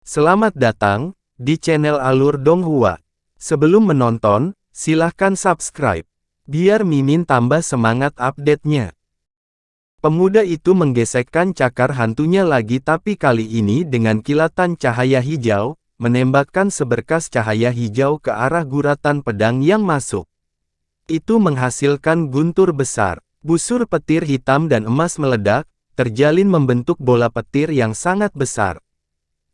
Selamat datang di channel Alur Donghua. Sebelum menonton, silahkan subscribe, biar Mimin tambah semangat update-nya. Pemuda itu menggesekkan cakar hantunya lagi, tapi kali ini dengan kilatan cahaya hijau, menembakkan seberkas cahaya hijau ke arah guratan pedang yang masuk. Itu menghasilkan guntur besar. Busur petir hitam dan emas meledak, terjalin membentuk bola petir yang sangat besar.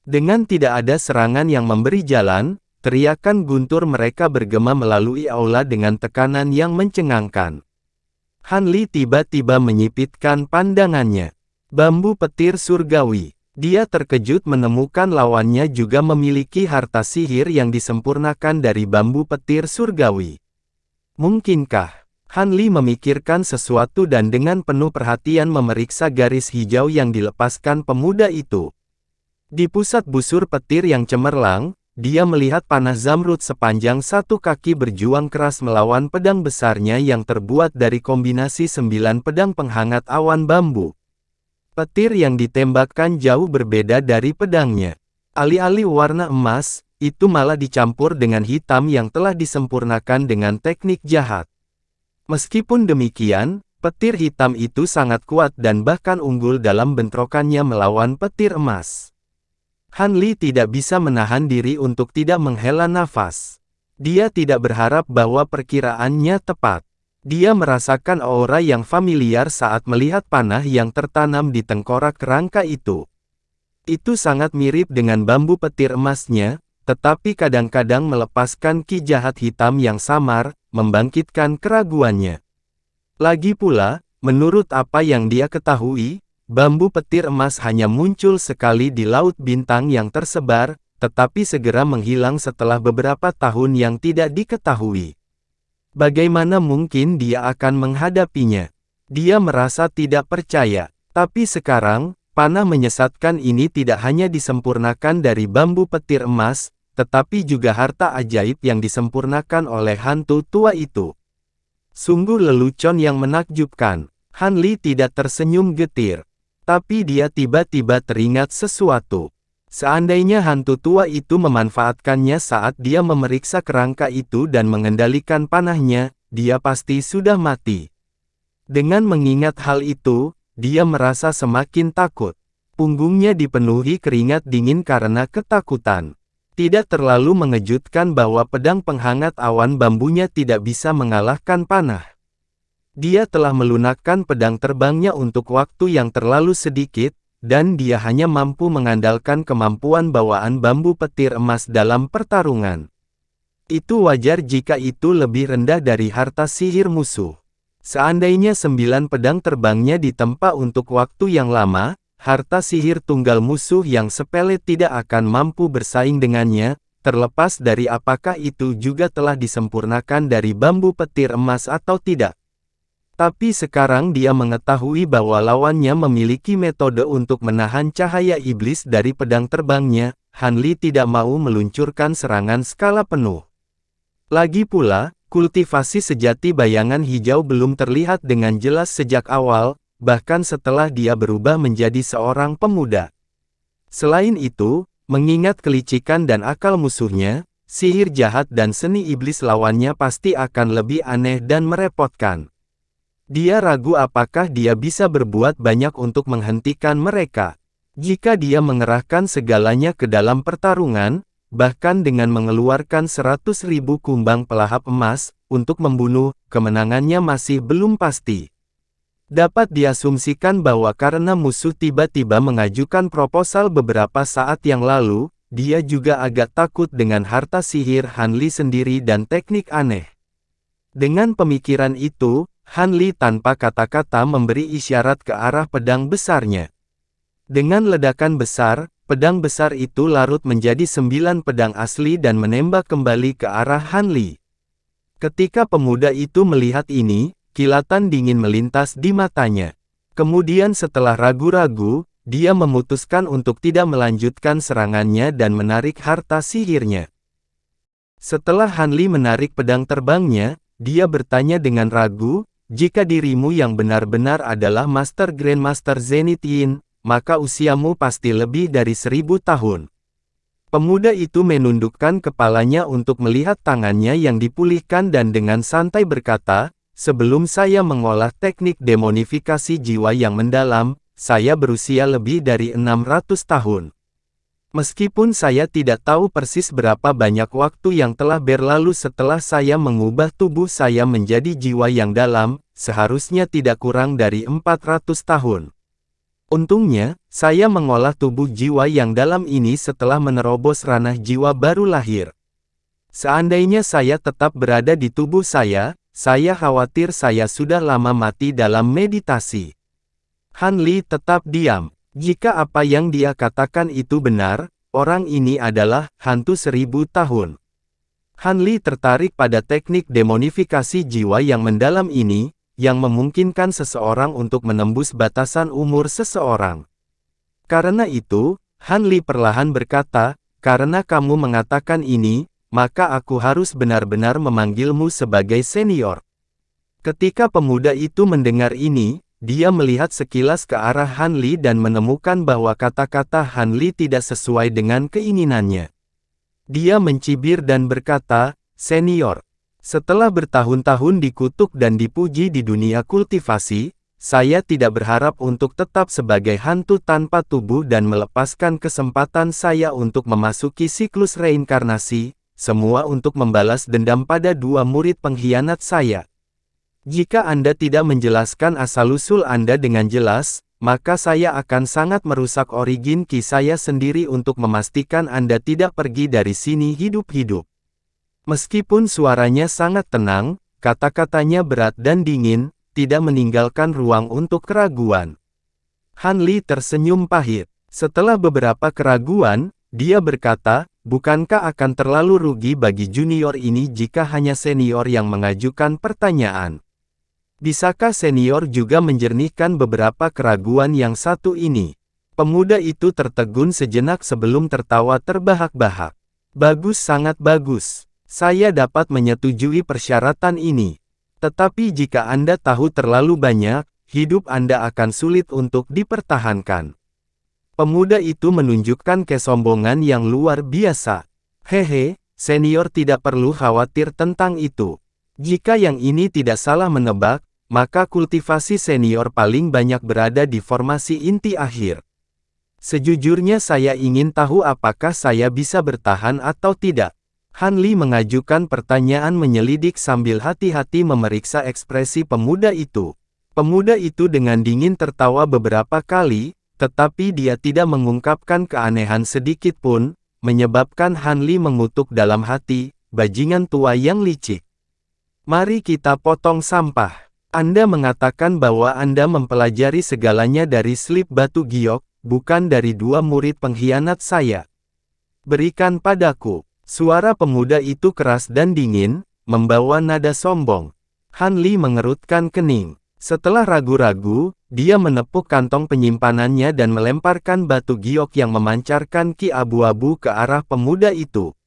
Dengan tidak ada serangan yang memberi jalan, teriakan guntur mereka bergema melalui aula dengan tekanan yang mencengangkan. Han Li tiba-tiba menyipitkan pandangannya. Bambu petir surgawi. Dia terkejut menemukan lawannya juga memiliki harta sihir yang disempurnakan dari bambu petir surgawi. Mungkinkah? Han Li memikirkan sesuatu dan dengan penuh perhatian memeriksa garis hijau yang dilepaskan pemuda itu. Di pusat busur petir yang cemerlang, dia melihat panah zamrud sepanjang 1 kaki berjuang keras melawan pedang besarnya yang terbuat dari kombinasi 9 pedang penghangat awan bambu. Petir yang ditembakkan jauh berbeda dari pedangnya. Alih-alih warna emas, itu malah dicampur dengan hitam yang telah disempurnakan dengan teknik jahat. Meskipun demikian, petir hitam itu sangat kuat dan bahkan unggul dalam bentrokannya melawan petir emas. Han Li tidak bisa menahan diri untuk tidak menghela nafas. Dia tidak berharap bahwa perkiraannya tepat. Dia merasakan aura yang familiar saat melihat panah yang tertanam di tengkorak kerangka itu. Itu sangat mirip dengan bambu petir emasnya, tetapi kadang-kadang melepaskan ki jahat hitam yang samar, membangkitkan keraguannya. Lagi pula, menurut apa yang dia ketahui, bambu petir emas hanya muncul sekali di Laut Bintang yang tersebar, tetapi segera menghilang setelah beberapa tahun yang tidak diketahui. Bagaimana mungkin dia akan menghadapinya? Dia merasa tidak percaya. Tapi sekarang, panah menyesatkan ini tidak hanya disempurnakan dari bambu petir emas, tetapi juga harta ajaib yang disempurnakan oleh hantu tua itu. Sungguh lelucon yang menakjubkan. Han Li tidak tersenyum getir. Tapi dia tiba-tiba teringat sesuatu. Seandainya hantu tua itu memanfaatkannya saat dia memeriksa kerangka itu dan mengendalikan panahnya, dia pasti sudah mati. Dengan mengingat hal itu, dia merasa semakin takut. Punggungnya dipenuhi keringat dingin karena ketakutan. Tidak terlalu mengejutkan bahwa pedang penghangat awan bambunya tidak bisa mengalahkan panah. Dia telah melunakkan pedang terbangnya untuk waktu yang terlalu sedikit, dan dia hanya mampu mengandalkan kemampuan bawaan bambu petir emas dalam pertarungan. Itu wajar jika itu lebih rendah dari harta sihir musuh. Seandainya 9 pedang terbangnya ditempa untuk waktu yang lama, harta sihir tunggal musuh yang sepele tidak akan mampu bersaing dengannya, terlepas dari apakah itu juga telah disempurnakan dari bambu petir emas atau tidak. Tapi sekarang dia mengetahui bahwa lawannya memiliki metode untuk menahan cahaya iblis dari pedang terbangnya. Han Li tidak mau meluncurkan serangan skala penuh. Lagi pula, kultivasi sejati bayangan hijau belum terlihat dengan jelas sejak awal, bahkan setelah dia berubah menjadi seorang pemuda. Selain itu, mengingat kelicikan dan akal musuhnya, sihir jahat dan seni iblis lawannya pasti akan lebih aneh dan merepotkan. Dia ragu apakah dia bisa berbuat banyak untuk menghentikan mereka. Jika dia mengerahkan segalanya ke dalam pertarungan, bahkan dengan mengeluarkan 100.000 kumbang pelahap emas, untuk membunuh, kemenangannya masih belum pasti. Dapat diasumsikan bahwa karena musuh tiba-tiba mengajukan proposal beberapa saat yang lalu, dia juga agak takut dengan harta sihir Han Li sendiri dan teknik aneh. Dengan pemikiran itu, Han Li tanpa kata-kata memberi isyarat ke arah pedang besarnya. Dengan ledakan besar, pedang besar itu larut menjadi 9 pedang asli dan menembak kembali ke arah Han Li. Ketika pemuda itu melihat ini, kilatan dingin melintas di matanya. Kemudian setelah ragu-ragu, dia memutuskan untuk tidak melanjutkan serangannya dan menarik harta sihirnya. Setelah Han Li menarik pedang terbangnya, dia bertanya dengan ragu, "Jika dirimu yang benar-benar adalah Master Grandmaster Zenith Yin, maka usiamu pasti lebih dari 1000 tahun. Pemuda itu menundukkan kepalanya untuk melihat tangannya yang dipulihkan dan dengan santai berkata, "Sebelum saya mengolah teknik demonifikasi jiwa yang mendalam, saya berusia lebih dari 600 tahun. Meskipun saya tidak tahu persis berapa banyak waktu yang telah berlalu setelah saya mengubah tubuh saya menjadi jiwa yang dalam, seharusnya tidak kurang dari 400 tahun. Untungnya, saya mengolah tubuh jiwa yang dalam ini setelah menerobos ranah jiwa baru lahir. Seandainya saya tetap berada di tubuh saya khawatir saya sudah lama mati dalam meditasi." Han Li tetap diam. Jika apa yang dia katakan itu benar, orang ini adalah hantu 1000 tahun. Han Li tertarik pada teknik demonifikasi jiwa yang mendalam ini, yang memungkinkan seseorang untuk menembus batasan umur seseorang. Karena itu, Han Li perlahan berkata, "Karena kamu mengatakan ini, maka aku harus benar-benar memanggilmu sebagai senior." Ketika pemuda itu mendengar ini, dia melihat sekilas ke arah Han Li dan menemukan bahwa kata-kata Han Li tidak sesuai dengan keinginannya. Dia mencibir dan berkata, "Senior, setelah bertahun-tahun dikutuk dan dipuji di dunia kultivasi, saya tidak berharap untuk tetap sebagai hantu tanpa tubuh dan melepaskan kesempatan saya untuk memasuki siklus reinkarnasi, semua untuk membalas dendam pada 2 murid pengkhianat saya. Jika Anda tidak menjelaskan asal-usul Anda dengan jelas, maka saya akan sangat merusak origin ki saya sendiri untuk memastikan Anda tidak pergi dari sini hidup-hidup." Meskipun suaranya sangat tenang, kata-katanya berat dan dingin, tidak meninggalkan ruang untuk keraguan. Han Li tersenyum pahit. Setelah beberapa keraguan, dia berkata, "Bukankah akan terlalu rugi bagi junior ini jika hanya senior yang mengajukan pertanyaan? Bisakah senior juga menjernihkan beberapa keraguan yang satu ini?" Pemuda itu tertegun sejenak sebelum tertawa terbahak-bahak. "Bagus, sangat bagus. Saya dapat menyetujui persyaratan ini. Tetapi jika Anda tahu terlalu banyak, hidup Anda akan sulit untuk dipertahankan." Pemuda itu menunjukkan kesombongan yang luar biasa. "Hehe, senior tidak perlu khawatir tentang itu. Jika yang ini tidak salah menebak, maka kultivasi senior paling banyak berada di formasi inti akhir. Sejujurnya saya ingin tahu apakah saya bisa bertahan atau tidak." Han Li mengajukan pertanyaan menyelidik sambil hati-hati memeriksa ekspresi pemuda itu. Pemuda itu dengan dingin tertawa beberapa kali, tetapi dia tidak mengungkapkan keanehan sedikit pun, menyebabkan Han Li mengutuk dalam hati, "Bajingan tua yang licik. Mari kita potong sampah. Anda mengatakan bahwa Anda mempelajari segalanya dari slip batu giok, bukan dari 2 murid pengkhianat saya. Berikan padaku." Suara pemuda itu keras dan dingin, membawa nada sombong. Han Li mengerutkan kening. Setelah ragu-ragu, dia menepuk kantong penyimpanannya dan melemparkan batu giok yang memancarkan ki abu-abu ke arah pemuda itu.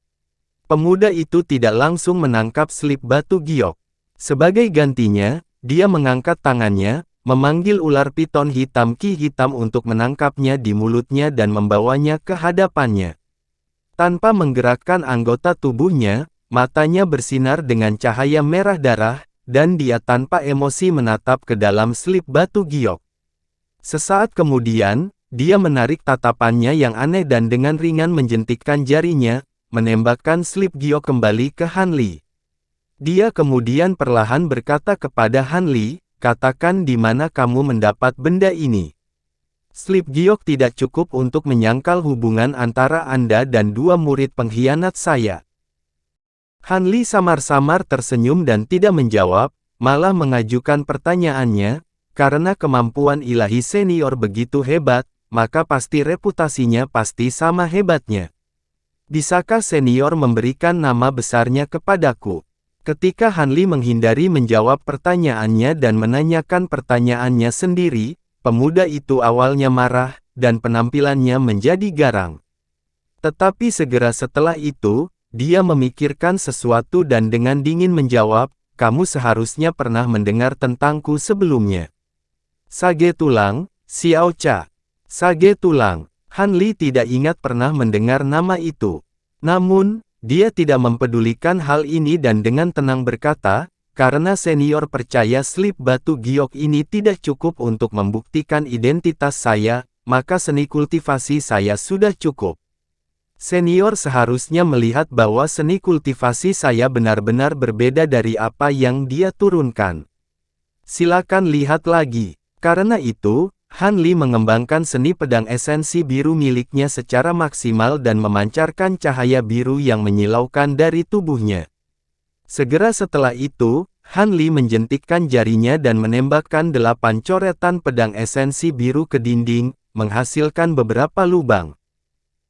Pemuda itu tidak langsung menangkap slip batu giok. Sebagai gantinya, dia mengangkat tangannya, memanggil ular piton hitam ki hitam untuk menangkapnya di mulutnya dan membawanya ke hadapannya. Tanpa menggerakkan anggota tubuhnya, matanya bersinar dengan cahaya merah darah, dan dia tanpa emosi menatap ke dalam slip batu giok. Sesaat kemudian, dia menarik tatapannya yang aneh dan dengan ringan menjentikkan jarinya, menembakkan slip giok kembali ke Han Li. Dia kemudian perlahan berkata kepada Han Li, "Katakan di mana kamu mendapat benda ini. Slip giok tidak cukup untuk menyangkal hubungan antara Anda dan 2 murid pengkhianat saya." Han Li samar-samar tersenyum dan tidak menjawab, malah mengajukan pertanyaannya, "Karena kemampuan ilahi senior begitu hebat, maka pasti reputasinya pasti sama hebatnya. Bisakah senior memberikan nama besarnya kepadaku?" Ketika Han Li menghindari menjawab pertanyaannya dan menanyakan pertanyaannya sendiri, pemuda itu awalnya marah, dan penampilannya menjadi garang. Tetapi segera setelah itu, dia memikirkan sesuatu dan dengan dingin menjawab, "Kamu seharusnya pernah mendengar tentangku sebelumnya. Sage tulang, Xiao Cha." Sage tulang. Han Li tidak ingat pernah mendengar nama itu. Namun, dia tidak mempedulikan hal ini dan dengan tenang berkata, karena senior percaya slip batu giok ini tidak cukup untuk membuktikan identitas saya, maka seni kultivasi saya sudah cukup. Senior seharusnya melihat bahwa seni kultivasi saya benar-benar berbeda dari apa yang dia turunkan. Silakan lihat lagi. Karena itu, Han Li mengembangkan seni pedang esensi biru miliknya secara maksimal dan memancarkan cahaya biru yang menyilaukan dari tubuhnya. Segera setelah itu, Han Li menjentikkan jarinya dan menembakkan 8 coretan pedang esensi biru ke dinding, menghasilkan beberapa lubang.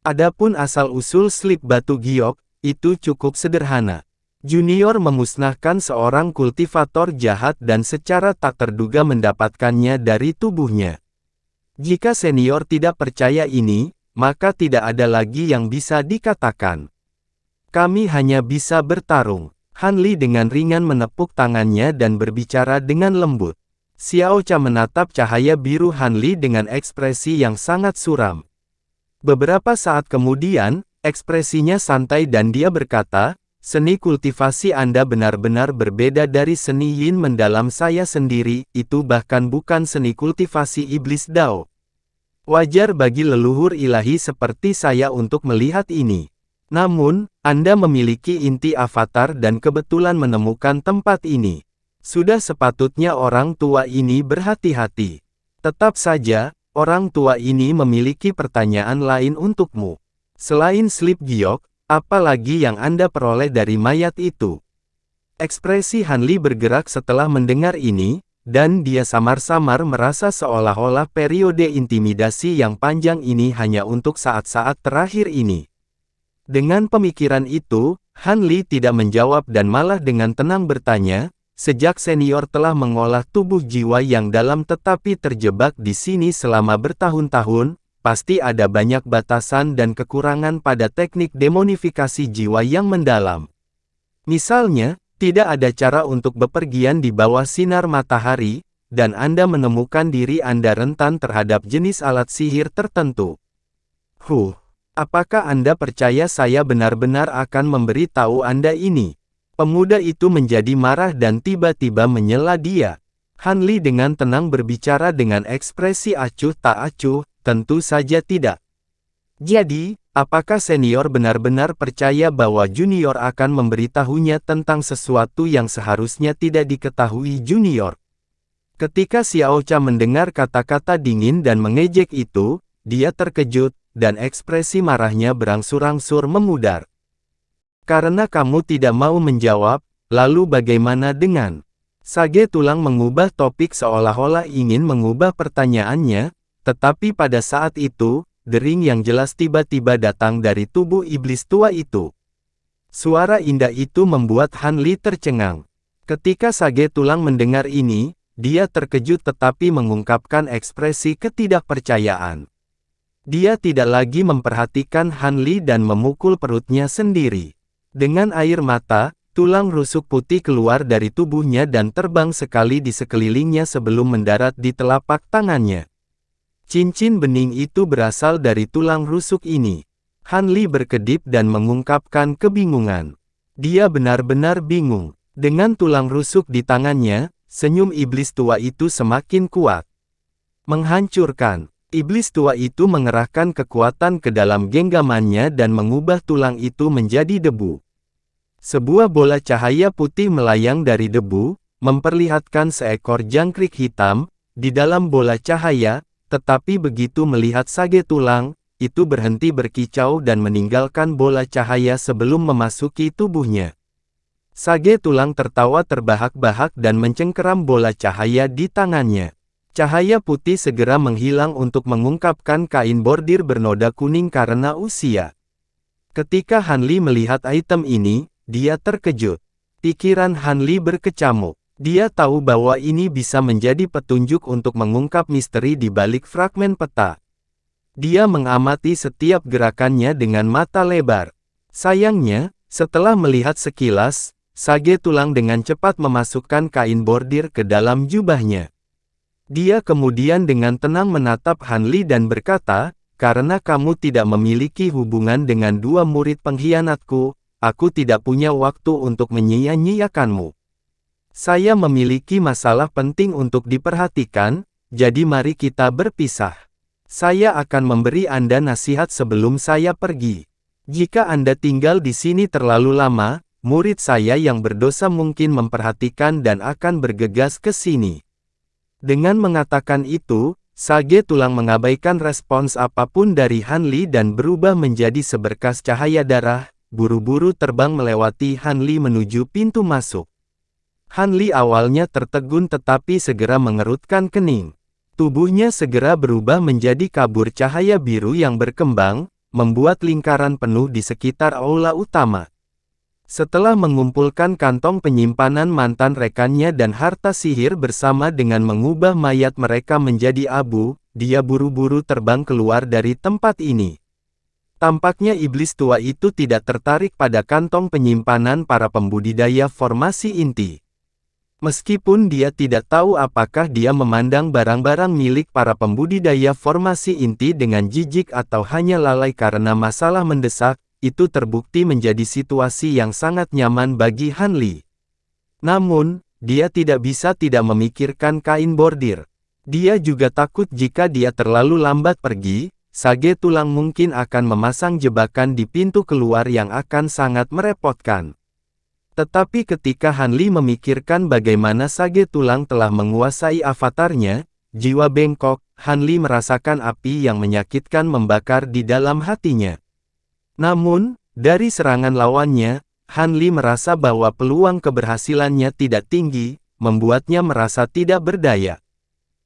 Adapun asal-usul slip batu giok, itu cukup sederhana. Junior memusnahkan seorang kultivator jahat dan secara tak terduga mendapatkannya dari tubuhnya. Jika senior tidak percaya ini, maka tidak ada lagi yang bisa dikatakan. Kami hanya bisa bertarung. Han Li dengan ringan menepuk tangannya dan berbicara dengan lembut. Xiao Cha menatap cahaya biru Han Li dengan ekspresi yang sangat suram. Beberapa saat kemudian, ekspresinya santai dan dia berkata, seni kultivasi Anda benar-benar berbeda dari seni yin mendalam saya sendiri, itu bahkan bukan seni kultivasi iblis Dao. Wajar bagi leluhur ilahi seperti saya untuk melihat ini. Namun, Anda memiliki inti avatar dan kebetulan menemukan tempat ini. Sudah sepatutnya orang tua ini berhati-hati. Tetap saja, orang tua ini memiliki pertanyaan lain untukmu. Selain slip giok, apa lagi yang Anda peroleh dari mayat itu? Ekspresi Han Li bergerak setelah mendengar ini, dan dia samar-samar merasa seolah-olah periode intimidasi yang panjang ini hanya untuk saat-saat terakhir ini. Dengan pemikiran itu, Han Li tidak menjawab dan malah dengan tenang bertanya, sejak senior telah mengolah tubuh jiwa yang dalam tetapi terjebak di sini selama bertahun-tahun, pasti ada banyak batasan dan kekurangan pada teknik demonifikasi jiwa yang mendalam. Misalnya, tidak ada cara untuk bepergian di bawah sinar matahari, dan Anda menemukan diri Anda rentan terhadap jenis alat sihir tertentu. Apakah Anda percaya saya benar-benar akan memberi tahu Anda ini? Pemuda itu menjadi marah dan tiba-tiba menyela dia. Han Li dengan tenang berbicara dengan ekspresi acuh tak acuh, tentu saja tidak. Jadi, apakah senior benar-benar percaya bahwa junior akan memberitahunya tentang sesuatu yang seharusnya tidak diketahui junior? Ketika Xiao Cha mendengar kata-kata dingin dan mengejek itu, dia terkejut, dan ekspresi marahnya berangsur-angsur memudar. Karena kamu tidak mau menjawab, lalu bagaimana dengan? Sage tulang mengubah topik seolah-olah ingin mengubah pertanyaannya, tetapi pada saat itu, dering yang jelas tiba-tiba datang dari tubuh iblis tua itu. Suara indah itu membuat Han Li tercengang. Ketika Sage tulang mendengar ini, dia terkejut tetapi mengungkapkan ekspresi ketidakpercayaan. Dia tidak lagi memperhatikan Han Li dan memukul perutnya sendiri. Dengan air mata, tulang rusuk putih keluar dari tubuhnya dan terbang sekali di sekelilingnya sebelum mendarat di telapak tangannya. Cincin bening itu berasal dari tulang rusuk ini. Han Li berkedip dan mengungkapkan kebingungan. Dia benar-benar bingung. Dengan tulang rusuk di tangannya, senyum iblis tua itu semakin kuat. Menghancurkan. Iblis tua itu mengerahkan kekuatan ke dalam genggamannya dan mengubah tulang itu menjadi debu. Sebuah bola cahaya putih melayang dari debu, memperlihatkan seekor jangkrik hitam di dalam bola cahaya, tetapi begitu melihat Sage tulang, itu berhenti berkicau dan meninggalkan bola cahaya sebelum memasuki tubuhnya. Sage tulang tertawa terbahak-bahak dan mencengkeram bola cahaya di tangannya. Cahaya putih segera menghilang untuk mengungkapkan kain bordir bernoda kuning karena usia. Ketika Han Li melihat item ini, dia terkejut. Pikiran Han Li berkecamuk. Dia tahu bahwa ini bisa menjadi petunjuk untuk mengungkap misteri di balik fragmen peta. Dia mengamati setiap gerakannya dengan mata lebar. Sayangnya, setelah melihat sekilas, Sage tulang dengan cepat memasukkan kain bordir ke dalam jubahnya. Dia kemudian dengan tenang menatap Han Li dan berkata, karena kamu tidak memiliki hubungan dengan dua murid pengkhianatku, aku tidak punya waktu untuk menyia-nyiakanmu. Saya memiliki masalah penting untuk diperhatikan, jadi mari kita berpisah. Saya akan memberi Anda nasihat sebelum saya pergi. Jika Anda tinggal di sini terlalu lama, murid saya yang berdosa mungkin memperhatikan dan akan bergegas ke sini. Dengan mengatakan itu, Sage Tulang mengabaikan respons apapun dari Han Li dan berubah menjadi seberkas cahaya darah, buru-buru terbang melewati Han Li menuju pintu masuk. Han Li awalnya tertegun tetapi segera mengerutkan kening. Tubuhnya segera berubah menjadi kabur cahaya biru yang berkembang, membuat lingkaran penuh di sekitar aula utama. Setelah mengumpulkan kantong penyimpanan mantan rekannya dan harta sihir bersama dengan mengubah mayat mereka menjadi abu, dia buru-buru terbang keluar dari tempat ini. Tampaknya iblis tua itu tidak tertarik pada kantong penyimpanan para pembudidaya formasi inti. Meskipun dia tidak tahu apakah dia memandang barang-barang milik para pembudidaya formasi inti dengan jijik atau hanya lalai karena masalah mendesak, itu terbukti menjadi situasi yang sangat nyaman bagi Han Li. Namun, dia tidak bisa tidak memikirkan kain bordir. Dia juga takut jika dia terlalu lambat pergi, Sage Tulang mungkin akan memasang jebakan di pintu keluar yang akan sangat merepotkan. Tetapi ketika Han Li memikirkan bagaimana Sage Tulang telah menguasai avatarnya, jiwa bengkok, Han Li merasakan api yang menyakitkan membakar di dalam hatinya. Namun, dari serangan lawannya, Han Li merasa bahwa peluang keberhasilannya tidak tinggi, membuatnya merasa tidak berdaya.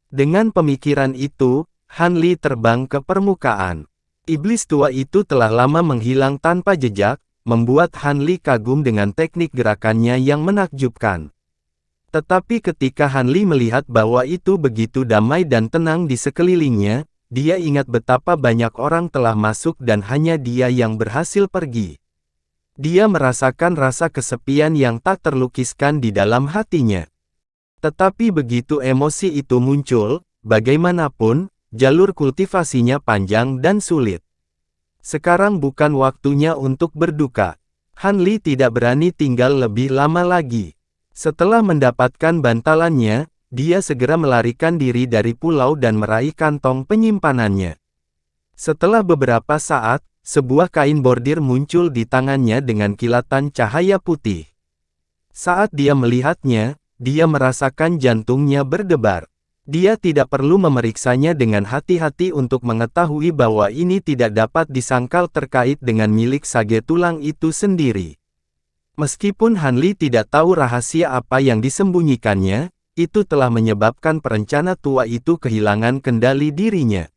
Dengan pemikiran itu, Han Li terbang ke permukaan. Iblis tua itu telah lama menghilang tanpa jejak, membuat Han Li kagum dengan teknik gerakannya yang menakjubkan. Tetapi ketika Han Li melihat bahwa itu begitu damai dan tenang di sekelilingnya, dia ingat betapa banyak orang telah masuk dan hanya dia yang berhasil pergi. Dia merasakan rasa kesepian yang tak terlukiskan di dalam hatinya. Tetapi begitu emosi itu muncul, bagaimanapun, jalur kultivasinya panjang dan sulit. Sekarang bukan waktunya untuk berduka. Han Li tidak berani tinggal lebih lama lagi. Setelah mendapatkan bantalannya, dia segera melarikan diri dari pulau dan meraih kantong penyimpanannya. Setelah beberapa saat, sebuah kain bordir muncul di tangannya dengan kilatan cahaya putih. Saat dia melihatnya, dia merasakan jantungnya berdebar. Dia tidak perlu memeriksanya dengan hati-hati untuk mengetahui bahwa ini tidak dapat disangkal terkait dengan milik Sage Tulang itu sendiri. Meskipun Han Li tidak tahu rahasia apa yang disembunyikannya, itu telah menyebabkan perencana tua itu kehilangan kendali dirinya.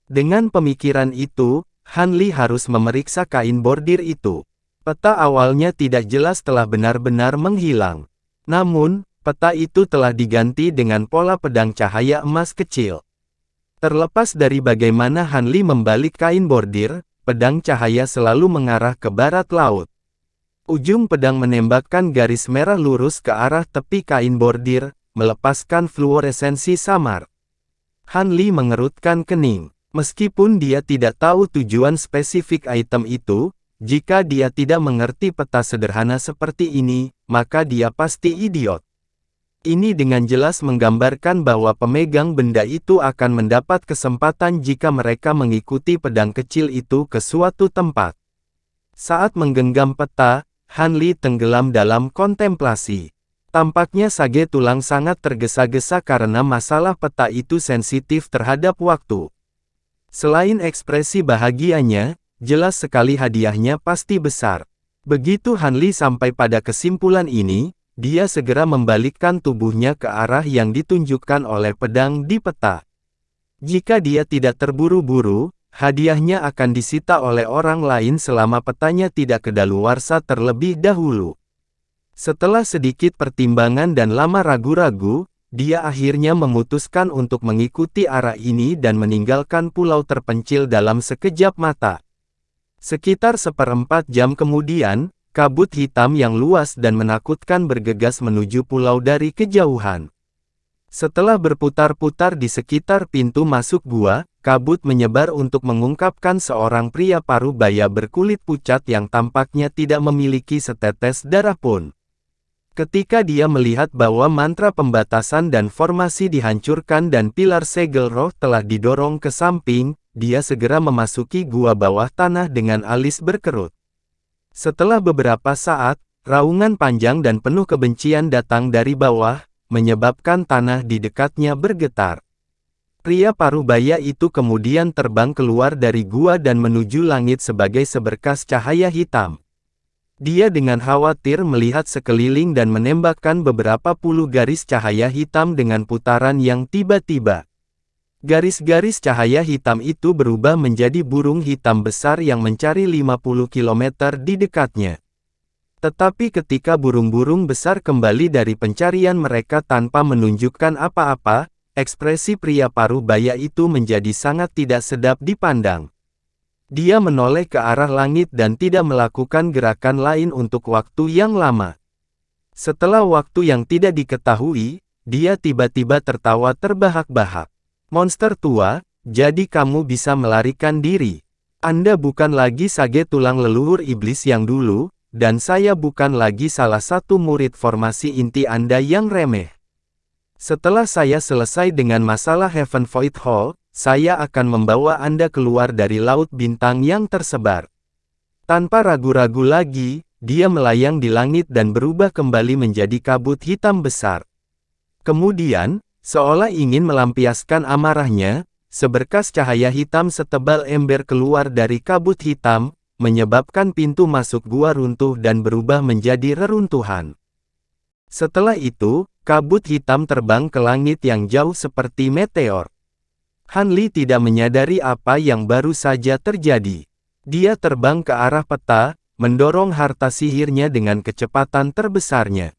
Dengan pemikiran itu, Han Li harus memeriksa kain bordir itu. Peta awalnya tidak jelas telah benar-benar menghilang. Namun, peta itu telah diganti dengan pola pedang cahaya emas kecil. Terlepas dari bagaimana Han Li membalik kain bordir, pedang cahaya selalu mengarah ke barat laut. Ujung pedang menembakkan garis merah lurus ke arah tepi kain bordir, melepaskan fluoresensi samar. Han Li mengerutkan kening. Meskipun dia tidak tahu tujuan spesifik item itu, jika dia tidak mengerti peta sederhana seperti ini, maka dia pasti idiot. Ini dengan jelas menggambarkan bahwa pemegang benda itu akan mendapat kesempatan jika mereka mengikuti pedang kecil itu ke suatu tempat. Saat menggenggam peta, Han Li tenggelam dalam kontemplasi. Tampaknya Sage Tulang sangat tergesa-gesa karena masalah peta itu sensitif terhadap waktu. Selain ekspresi bahagianya, jelas sekali hadiahnya pasti besar. Begitu Han Li sampai pada kesimpulan ini, dia segera membalikkan tubuhnya ke arah yang ditunjukkan oleh pedang di peta. Jika dia tidak terburu-buru, hadiahnya akan disita oleh orang lain selama petanya tidak kedaluarsa terlebih dahulu. Setelah sedikit pertimbangan dan lama ragu-ragu, dia akhirnya memutuskan untuk mengikuti arah ini dan meninggalkan pulau terpencil dalam sekejap mata. Sekitar 1/4 jam kemudian, kabut hitam yang luas dan menakutkan bergegas menuju pulau dari kejauhan. Setelah berputar-putar di sekitar pintu masuk gua, kabut menyebar untuk mengungkapkan seorang pria parubaya berkulit pucat yang tampaknya tidak memiliki setetes darah pun. Ketika dia melihat bahwa mantra pembatasan dan formasi dihancurkan dan pilar segel roh telah didorong ke samping, dia segera memasuki gua bawah tanah dengan alis berkerut. Setelah beberapa saat, raungan panjang dan penuh kebencian datang dari bawah, menyebabkan tanah di dekatnya bergetar. Pria parubaya itu kemudian terbang keluar dari gua dan menuju langit sebagai seberkas cahaya hitam. Dia dengan khawatir melihat sekeliling dan menembakkan beberapa puluh garis cahaya hitam dengan putaran yang tiba-tiba. Garis-garis cahaya hitam itu berubah menjadi burung hitam besar yang mencari 50 km di dekatnya. Tetapi ketika burung-burung besar kembali dari pencarian mereka tanpa menunjukkan apa-apa, ekspresi pria parubaya itu menjadi sangat tidak sedap dipandang. Dia menoleh ke arah langit dan tidak melakukan gerakan lain untuk waktu yang lama. Setelah waktu yang tidak diketahui, dia tiba-tiba tertawa terbahak-bahak. Monster tua, jadi kamu bisa melarikan diri. Anda bukan lagi sage tulang leluhur iblis yang dulu, dan saya bukan lagi salah satu murid formasi inti Anda yang remeh. Setelah saya selesai dengan masalah Heaven Void Hall, saya akan membawa Anda keluar dari laut bintang yang tersebar. Tanpa ragu-ragu lagi, dia melayang di langit dan berubah kembali menjadi kabut hitam besar. Kemudian, seolah ingin melampiaskan amarahnya, seberkas cahaya hitam setebal ember keluar dari kabut hitam, menyebabkan pintu masuk gua runtuh dan berubah menjadi reruntuhan. Setelah itu, kabut hitam terbang ke langit yang jauh seperti meteor. Han Li tidak menyadari apa yang baru saja terjadi. Dia terbang ke arah peta, mendorong harta sihirnya dengan kecepatan terbesarnya.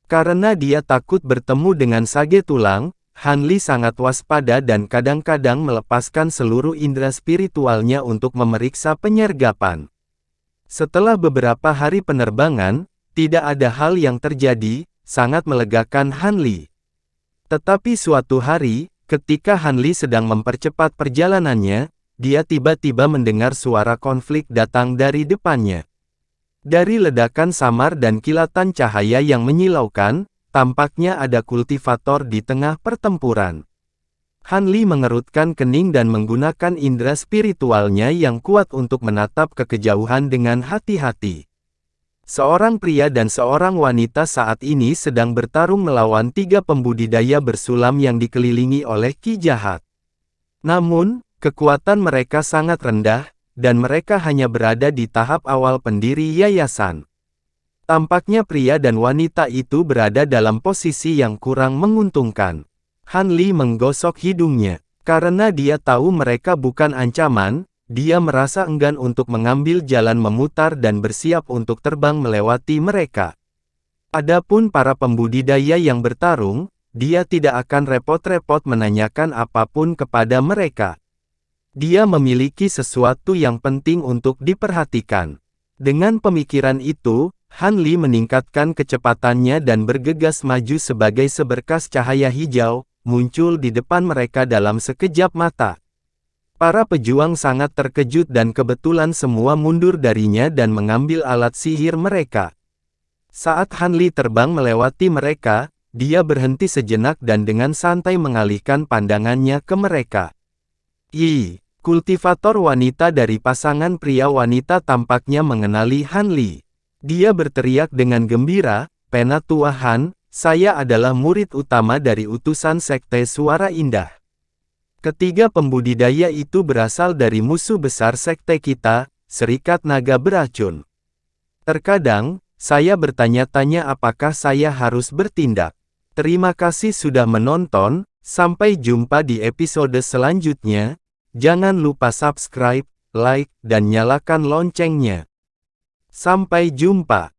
Karena dia takut bertemu dengan sage tulang, Han Li sangat waspada dan kadang-kadang melepaskan seluruh indera spiritualnya untuk memeriksa penyergapan. Setelah beberapa hari penerbangan, tidak ada hal yang terjadi, sangat melegakan Han Li. Tetapi suatu hari, ketika Han Li sedang mempercepat perjalanannya, dia tiba-tiba mendengar suara konflik datang dari depannya. Dari ledakan samar dan kilatan cahaya yang menyilaukan, tampaknya ada kultivator di tengah pertempuran. Han Li mengerutkan kening dan menggunakan indera spiritualnya yang kuat untuk menatap ke kejauhan dengan hati-hati. Seorang pria dan seorang wanita saat ini sedang bertarung melawan 3 pembudidaya bersulam yang dikelilingi oleh ki jahat. Namun, kekuatan mereka sangat rendah, dan mereka hanya berada di tahap awal pendiri yayasan. Tampaknya pria dan wanita itu berada dalam posisi yang kurang menguntungkan. Han Li menggosok hidungnya. Karena dia tahu mereka bukan ancaman, dia merasa enggan untuk mengambil jalan memutar dan bersiap untuk terbang melewati mereka. Adapun para pembudidaya yang bertarung, dia tidak akan repot-repot menanyakan apapun kepada mereka. Dia memiliki sesuatu yang penting untuk diperhatikan. Dengan pemikiran itu, Han Li meningkatkan kecepatannya dan bergegas maju sebagai seberkas cahaya hijau, muncul di depan mereka dalam sekejap mata. Para pejuang sangat terkejut dan kebetulan semua mundur darinya dan mengambil alat sihir mereka. Saat Han Li terbang melewati mereka, dia berhenti sejenak dan dengan santai mengalihkan pandangannya ke mereka. Kultivator wanita dari pasangan pria wanita tampaknya mengenali Han Li. Dia berteriak dengan gembira, "Penatua Han, saya adalah murid utama dari utusan Sekte Suara Indah. Ketiga pembudidaya itu berasal dari musuh besar sekte kita, Serikat Naga Beracun. Terkadang, saya bertanya-tanya apakah saya harus bertindak. Terima kasih sudah menonton, sampai jumpa di episode selanjutnya. Jangan lupa subscribe, like, dan nyalakan loncengnya. Sampai jumpa.